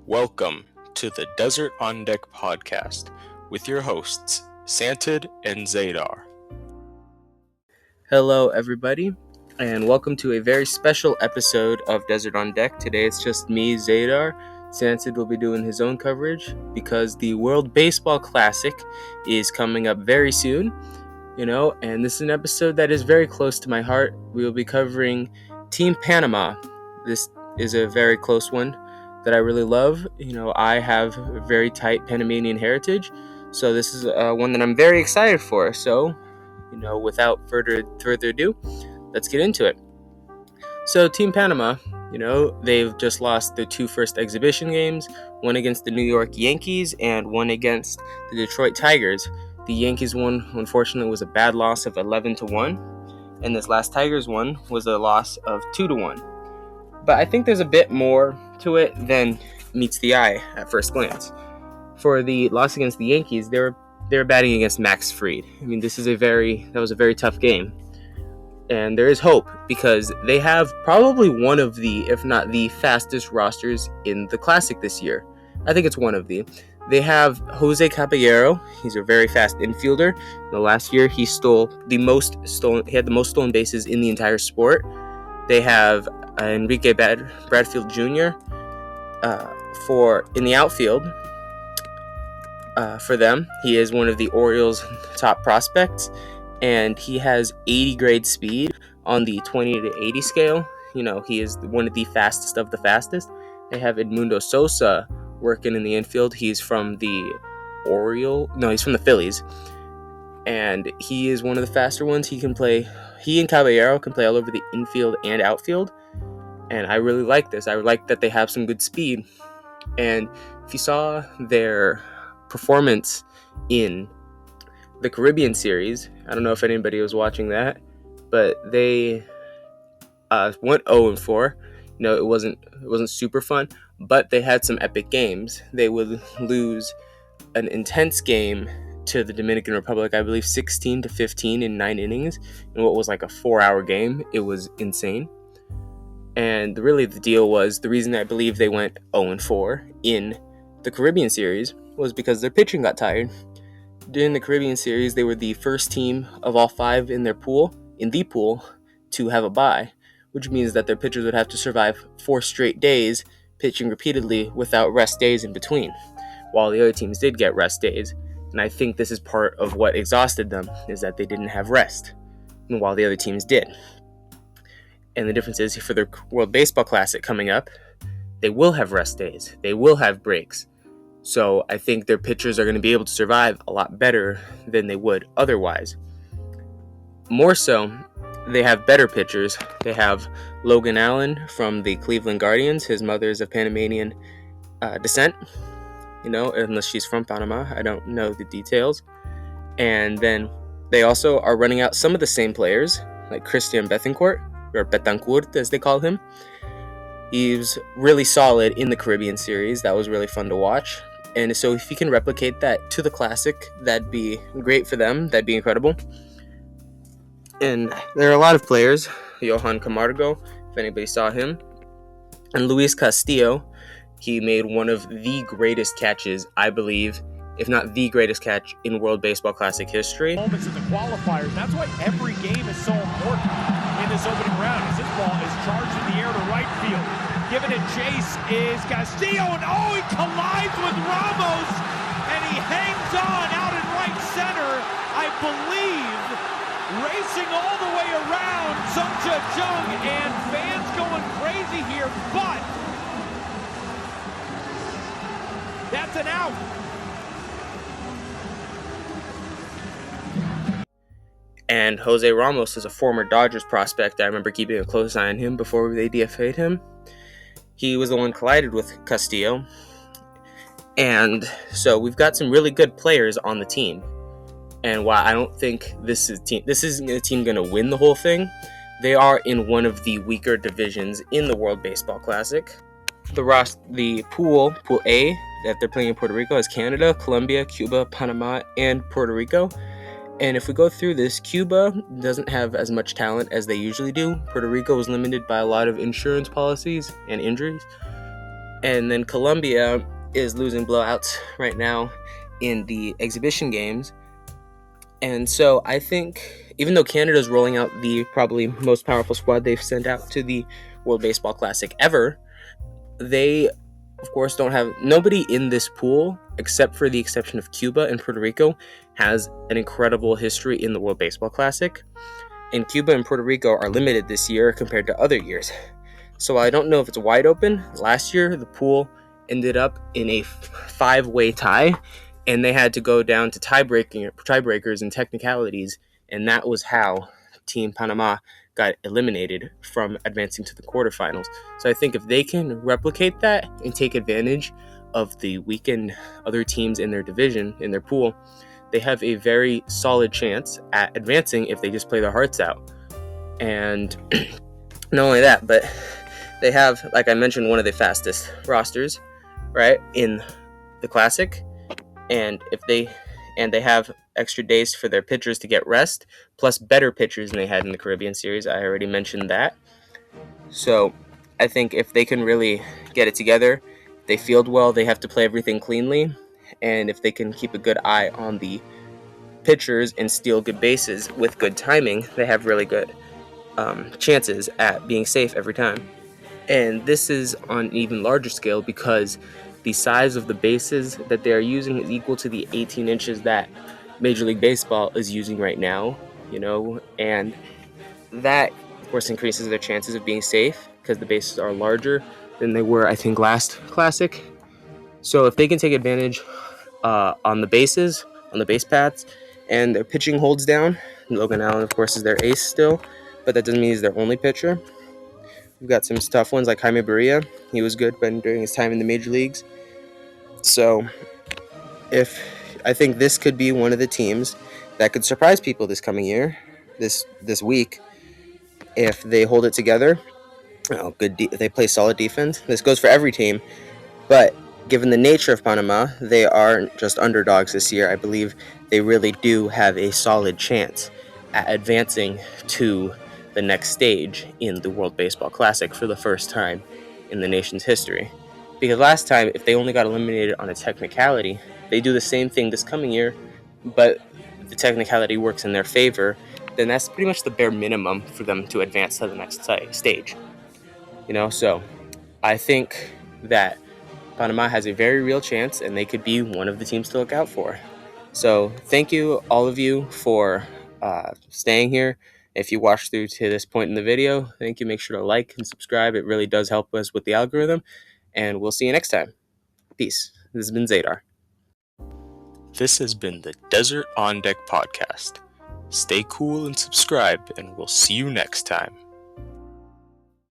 Welcome to the Desert on Deck podcast with your hosts, Santid and Zaydar. Hello, everybody, and welcome to a very special episode of Desert on Deck. Today it's just me, Zaydar. Santid will be doing his own coverage because the World Baseball Classic is coming up very soon, and this is an episode that is very close to my heart. We will be covering Team Panama. This is a very close one that I really love. I have a very tight Panamanian heritage, so this is one that I'm very excited for. So, without further ado, let's get into it. So, Team Panama, they've just lost their two first exhibition games, one against the New York Yankees and one against the Detroit Tigers. The Yankees one, unfortunately, was a bad loss of 11-1, and this last Tigers one was a loss of 2-1. But I think there's a bit more to it than meets the eye at first glance. For the loss against the Yankees, they were batting against Max Fried. I mean, that was a very tough game. And there is hope because they have probably one of the, if not the fastest rosters in the Classic this year. I think it's one of the. They have Jose Caballero. He's a very fast infielder. The last year, he had the most stolen bases in the entire sport. They have Enrique Bradfield Jr. In the outfield. For them, he is one of the Orioles' top prospects, and he has 80 grade speed on the 20 to 80 scale. He is one of the fastest of the fastest. They have Edmundo Sosa working in the infield. He's from the Phillies, and he is one of the faster ones. He and Caballero can play all over the infield and outfield, and I really like this. I like that they have some good speed, and if you saw their performance in the Caribbean series, I don't know if anybody was watching that, but they went 0-4. It wasn't super fun, but they had some epic games. They would lose an intense game to the Dominican Republic, I believe 16-15 in 9 innings, in what was like a 4-hour game. It was insane. And really the deal was, the reason I believe they went 0-4 in the Caribbean series was because their pitching got tired. During the Caribbean series, they were the first team of all 5 in the pool, to have a bye, which means that their pitchers would have to survive 4 straight days pitching repeatedly without rest days in between, while the other teams did get rest days. And I think this is part of what exhausted them, is that they didn't have rest, and while the other teams did. And the difference is, for the World Baseball Classic coming up, they will have rest days. They will have breaks. So I think their pitchers are going to be able to survive a lot better than they would otherwise. More so, they have better pitchers. They have Logan Allen from the Cleveland Guardians. His mother is of Panamanian descent, unless she's from Panama. I don't know the details. And then they also are running out some of the same players, like Christian Betancourt, or Betancourt as they call him. He was really solid in the Caribbean series. That was really fun to watch. And so if you can replicate that to the Classic, that'd be great for them. That'd be incredible. And there are a lot of players. Johan Camargo, if anybody saw him. And Luis Castillo, he made one of the greatest catches, I believe, if not the greatest catch in World Baseball Classic history. Moments in the qualifiers. That's why every game is so important in this opening round, as this ball is charged in the air to right field. Giving it chase is Castillo, and he collides with Ramos, and he hangs on out in right center, I believe, racing all the way around Sung Jung, and fans going crazy here, but that's an out. And Jose Ramos is a former Dodgers prospect. I remember keeping a close eye on him before they DFA'd him. He was the one collided with Castillo. And so we've got some really good players on the team. And while I don't think this isn't a team going to win the whole thing, they are in one of the weaker divisions in the World Baseball Classic. The pool A that they're playing in Puerto Rico is Canada, Colombia, Cuba, Panama, and Puerto Rico. And if we go through this, Cuba doesn't have as much talent as they usually do. Puerto Rico was limited by a lot of insurance policies and injuries. And then Colombia is losing blowouts right now in the exhibition games. And so I think, even though Canada's rolling out the probably most powerful squad they've sent out to the World Baseball Classic ever, they, of course, don't have nobody in this pool, except for the exception of Cuba and Puerto Rico, has an incredible history in the World Baseball Classic. And Cuba and Puerto Rico are limited this year compared to other years. So I don't know if it's wide open. Last year, the pool ended up in a 5-way tie, and they had to go down to tiebreakers and technicalities, and that was how Team Panama got eliminated from advancing to the quarterfinals. So I think if they can replicate that and take advantage of the weakened other teams in their division, in their pool, they have a very solid chance at advancing if they just play their hearts out. And not only that, but they have, like I mentioned, one of the fastest rosters, right, in the Classic. And they have extra days for their pitchers to get rest, plus better pitchers than they had in the Caribbean Series. I already mentioned that. So I think if they can really get it together, they field well, they have to play everything cleanly. And if they can keep a good eye on the pitchers and steal good bases with good timing, they have really good chances at being safe every time. And this is on an even larger scale because the size of the bases that they are using is equal to the 18 inches that Major League Baseball is using right now, and that, of course, increases their chances of being safe because the bases are larger than they were, I think, last Classic. So if they can take advantage on the bases, on the base paths, and their pitching holds down, Logan Allen, of course, is their ace still, but that doesn't mean he's their only pitcher. We've got some tough ones like Jaime Barria. He was good during his time in the major leagues. So I think this could be one of the teams that could surprise people this coming year, this week, if they hold it together. They play solid defense. This goes for every team, but given the nature of Panama, they aren't just underdogs this year. I believe they really do have a solid chance at advancing to the next stage in the World Baseball Classic for the first time in the nation's history. Because last time, if they only got eliminated on a technicality, they do the same thing this coming year, but the technicality works in their favor, then that's pretty much the bare minimum for them to advance to the next stage. So I think that Panama has a very real chance, and they could be one of the teams to look out for. So thank you, all of you, for staying here. If you watched through to this point in the video, thank you. Make sure to like and subscribe. It really does help us with the algorithm. And we'll see you next time. Peace. This has been Zaydar. This has been the Desert on Deck podcast. Stay cool and subscribe, and we'll see you next time.